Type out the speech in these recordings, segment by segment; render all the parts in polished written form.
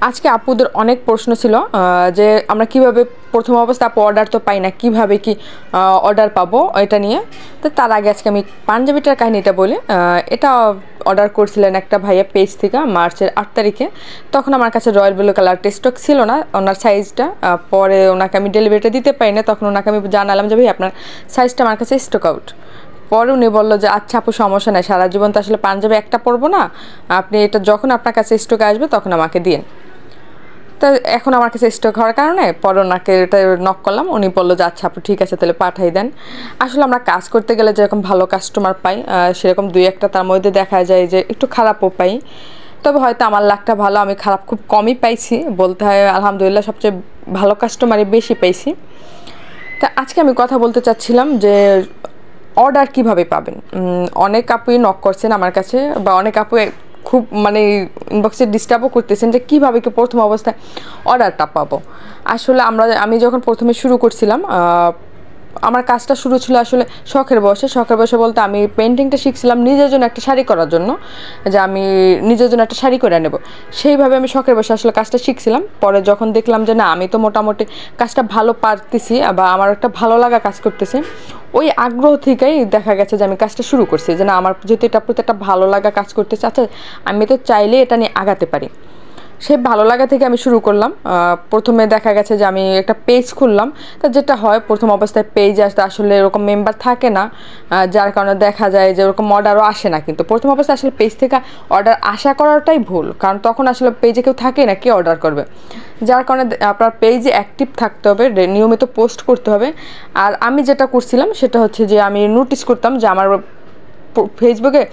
আজকে আপুদের অনেক প্রশ্ন ছিল যে আমরা কিভাবে প্রথম অবস্থা আপু অর্ডার তো পাই না, কিভাবে কি অর্ডার পাবো এটা নিয়ে। তো তার আগে আজকে আমি পাঞ্জাবিটার কাহিনিটা বলি। এটা অর্ডার করছিলেন একটা ভাইয়া পেজ থেকে মার্চের 8 তারিখে। তখন আমার কাছে রয়্যাল ব্লু কালার স্টক ছিল না, ওনার সাইজটা। পরে ওনাকে আমি ডেলিভারিটা দিতে পারি না, তখন ওনাকে আমি জানালাম যে ভাই আপনার সাইজটা আমার কাছে স্টক আউট। পরে উনি বললো যে আচ্ছা আপু সমস্যা নেই, সারা জীবন তো আসলে পাঞ্জাবি একটা পরবো না, আপনি এটা যখন আপনার কাছে স্টক আসবে তখন আমাকে দিন। তো এখন আমার কাছে স্টক হওয়ার কারণে পরে ওনাকে এটা নক করলাম, উনি বললো যে আচ্ছা আপু ঠিক আছে তাহলে পাঠাই দেন। আসলে আমরা কাজ করতে গেলে যেরকম ভালো কাস্টমার পাই সেরকম দুই একটা তার মধ্যে দেখা যায় যে একটু খারাপও পাই। তবে হয়তো আমার লাকটা ভালো, আমি খারাপ খুব কমই পাইছি, বলতে হয় আলহামদুলিল্লাহ সবচেয়ে ভালো কাস্টমারই বেশি পাইছি। তা আজকে আমি কথা বলতে চাচ্ছিলাম যে অর্ডার কিভাবে পাবেন। অনেক আপুই নক করছেন আমার কাছে, বা অনেক আপু খুব ইনবক্সে ডিস্টার্বও করতেছেন যে কীভাবে কি প্রথম অবস্থায় অর্ডারটা পাবো। আসলে আমি যখন প্রথমে শুরু করছিলাম, আমার কাজটা শুরু ছিল আসলে শখের বয়সে বলতে আমি পেন্টিংটা শিখছিলাম নিজের জন্য একটা শাড়ি করার জন্য, যে আমি নিজের জন্য একটা শাড়ি করে নেব, সেইভাবে আমি শখের বয়সে আসলে কাজটা শিখছিলাম। পরে যখন দেখলাম যে না আমি তো মোটামুটি কাজটা ভালো পারতেছি বা আমার একটা ভালো লাগা কাজ করতেছে, ওই আগ্রহ থেকেই দেখা গেছে যে আমি কাজটা শুরু করছি, যে না আমার যেহেতু এটা প্রতি একটা ভালো লাগা কাজ করতেছে, আচ্ছা আমি তো চাইলে এটা নিয়ে আগাতে পারি। সেই ভালো লাগা থেকে আমি শুরু করলাম। প্রথমে দেখা গেছে যে আমি একটা পেজ খুললাম। তা যেটা হয় প্রথম অবস্থায় পেজে আসতে আসলে এরকম মেম্বার থাকে না, যার কারণে দেখা যায় যে ওরকম অর্ডারও আসে না। কিন্তু প্রথম অবস্থায় আসলে পেজ থেকে অর্ডার আশা করাটাই ভুল, কারণ তখন আসলে পেজে কেউ থাকে না, কে অর্ডার করবে। যার কারণে আপনার পেজে অ্যাক্টিভ থাকতে হবে, নিয়মিত পোস্ট করতে হবে। আর আমি যেটা করছিলাম সেটা হচ্ছে যে আমি নোটিস করতাম যে আমার ফেসবুকে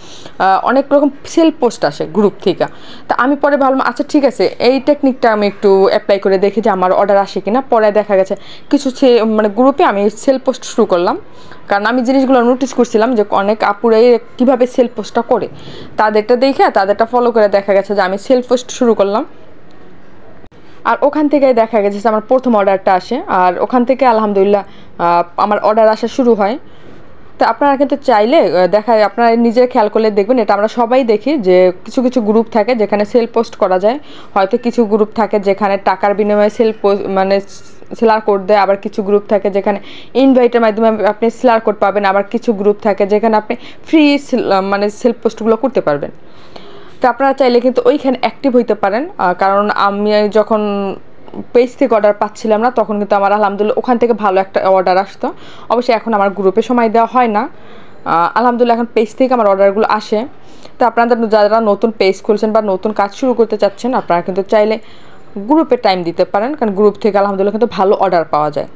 অনেক রকম সেল পোস্ট আসে গ্রুপ থেকে। তা আমি পরে ভাবলাম আচ্ছা ঠিক আছে এই টেকনিকটা আমি একটু অ্যাপ্লাই করে দেখি যে আমার অর্ডার আসে কিনা। পরে দেখা গেছে কিছু গ্রুপে আমি সেল পোস্ট শুরু করলাম, কারণ আমি জিনিসগুলো নোটিস করছিলাম যে অনেক আপুরাই কীভাবে সেল পোস্টটা করে, তাদেরটা দেখে তাদেরটা ফলো করে দেখা গেছে যে আমি সেল পোস্ট শুরু করলাম। আর ওখান থেকে দেখা গেছে যে আমার প্রথম অর্ডারটা আসে, আর ওখান থেকে আলহামদুলিল্লাহ আমার অর্ডার আসা শুরু হয়। তো আপনারা কিন্তু চাইলে আপনারা নিজে খেয়াল করলে দেখবেন, এটা আমরা সবাই দেখি যে কিছু কিছু গ্রুপ থাকে যেখানে সেল পোস্ট করা যায়। হয়তো কিছু গ্রুপ থাকে যেখানে টাকার বিনিময়ে সেলার কোড দেয়, আবার কিছু গ্রুপ থাকে যেখানে ইনভাইটের মাধ্যমে আপনি সেলার কোড পাবেন, আবার কিছু গ্রুপ থাকে যেখানে আপনি ফ্রি সেল পোস্টগুলো করতে পারবেন। তো আপনারা চাইলে কিন্তু ওইখানে অ্যাক্টিভ হইতে পারেন, কারণ আমি যখন পেজ থেকে অর্ডার পাচ্ছিলাম না তখন কিন্তু আমার আলহামদুলিল্লাহ ওখান থেকে ভালো একটা অর্ডার আসতো। অবশ্যই এখন আমার গ্রুপে সময় দেওয়া হয় না, আলহামদুলিল্লাহ এখন পেজ থেকে আমার অর্ডারগুলো আসে। তো আপনাদের যারা নতুন পেজ খুলছেন বা নতুন কাজ শুরু করতে চাচ্ছেন, আপনারা কিন্তু চাইলে গ্রুপে টাইম দিতে পারেন, কারণ গ্রুপ থেকে আলহামদুলিল্লাহ কিন্তু ভালো অর্ডার পাওয়া যায়।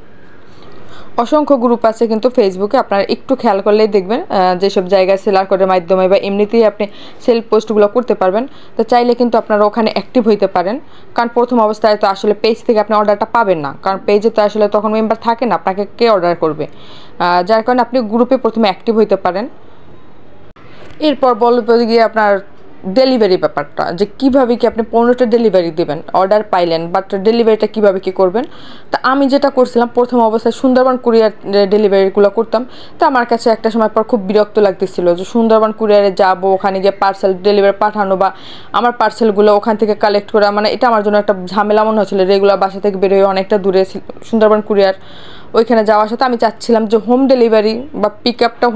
অসংখ্য গ্রুপ আছে কিন্তু ফেসবুকে, আপনারা একটু খেয়াল করলেই দেখবেন যেসব জায়গায় সেলার কোডের মাধ্যমে বা এমনিতেই আপনি সেল পোস্টগুলো করতে পারবেন। তো চাইলে কিন্তু আপনারা ওখানে অ্যাক্টিভ হইতে পারেন, কারণ প্রথম অবস্থায় তো আসলে পেজ থেকে আপনি অর্ডারটা পাবেন না, কারণ পেজে তো আসলে তখন মেম্বার থাকে না, আপনাকে কে অর্ডার করবে। যার কারণে আপনি গ্রুপে প্রথমে অ্যাক্টিভ হইতে পারেন। এরপর বলবো গিয়ে আপনার ডেলিভারি ব্যাপারটা, যে কীভাবে কি আপনি 15টা ডেলিভারি দেবেন, অর্ডার পাইলেন বাট ডেলিভারিটা কীভাবে কী করবেন। তা আমি যেটা করছিলাম প্রথম অবস্থায় সুন্দরবন কুরিয়ার ডেলিভারিগুলো করতাম। তো আমার কাছে একটা সময় পর খুব বিরক্ত লাগতেছিল যে সুন্দরবন কুরিয়ারে যাবো, ওখানে গিয়ে পার্সেল ডেলিভারি পাঠানো বা আমার পার্সেলগুলো ওখান থেকে কালেক্ট করা, এটা আমার জন্য একটা ঝামেলা মনে হচ্ছিলো। রেগুলার বাসা থেকে বেরোয় অনেকটা দূরে সুন্দরবন কুরিয়ার, ওইখানে যাওয়ার সাথে আমি চাচ্ছিলাম যে হোম ডেলিভারি বা পিক আপটা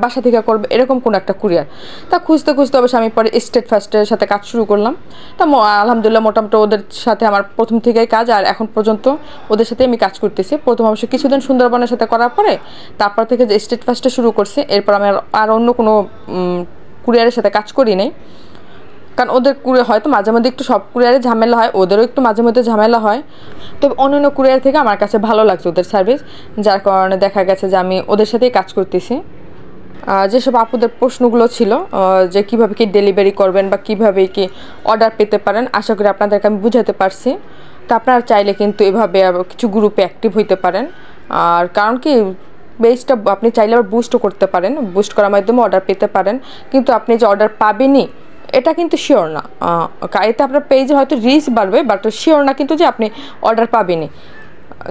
বাসা থেকে করবে এরকম কোনো একটা কুরিয়ার। তা খুঁজতে খুঁজতে অবশ্যই আমি পরে স্টেট ফার্স্টের সাথে কাজ শুরু করলাম। তা আলহামদুলিল্লাহ মোটামুটি ওদের সাথে আমার প্রথম থেকেই কাজ, আর এখন পর্যন্ত ওদের সাথে আমি কাজ করতেছি। প্রথম অবশ্য কিছুদিন সুন্দরবনের সাথে করার পরে তারপর থেকে যে স্টেট ফার্স্টে শুরু করছি, এরপর আমি আর অন্য কোনো কুরিয়ারের সাথে কাজ করি নাই, কারণ ওদের কুরিয়ার হয়তো মাঝে মধ্যে একটু সব কুরিয়ারে ঝামেলা হয়, ওদেরও একটু মাঝে মধ্যে ঝামেলা হয়। তবে অন্যান্য কুরিয়ার থেকে আমার কাছে ভালো লাগছে ওদের সার্ভিস, যার কারণে দেখা গেছে যে আমি ওদের সাথেই কাজ করতেছি। যেসব আপুদের প্রশ্নগুলো ছিল যে কীভাবে কি ডেলিভারি করবেন বা কীভাবে কি অর্ডার পেতে পারেন, আশা করি আপনাদেরকে আমি বুঝাতে পারছি। তো আপনারা চাইলে কিন্তু এভাবে কিছু গ্রুপে অ্যাক্টিভ হইতে পারেন। আর কারণ কি পেজটা আপনি চাইলে আবার বুস্টও করতে পারেন, বুস্ট করার মাধ্যমে অর্ডার পেতে পারেন, কিন্তু আপনি যে অর্ডার পাবেনই এটা কিন্তু শিওর না। এতে আপনার পেজে হয়তো রিচ বাড়বে, বাট শিওর না কিন্তু যে আপনি অর্ডার পাবেনই।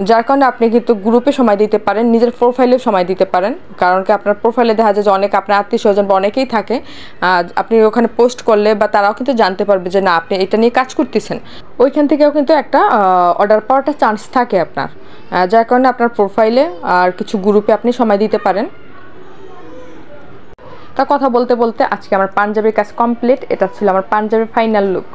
যার কারণে আপনি কিন্তু গ্রুপে সময় দিতে পারেন, নিজের প্রোফাইলে সময় দিতে পারেন। কারণ কি আপনার প্রোফাইলে দেখা যায় যে অনেক আপনার আত্মীয় স্বজন বা অনেকেই থাকে, আপনি ওখানে পোস্ট করলে বা তারাও কিন্তু জানতে পারবে যে না আপনি এটা নিয়ে কাজ করতেছেন। ওইখান থেকেও কিন্তু একটা অর্ডার পাওয়াটা চান্স থাকে আপনার, যার কারণে আপনার প্রোফাইলে আর কিছু গ্রুপে আপনি সময় দিতে পারেন। তা কথা বলতে বলতে আজকে আমার পাঞ্জাবির কাজ কমপ্লিট। এটা ছিল আমার পাঞ্জাবির ফাইনাল লুক।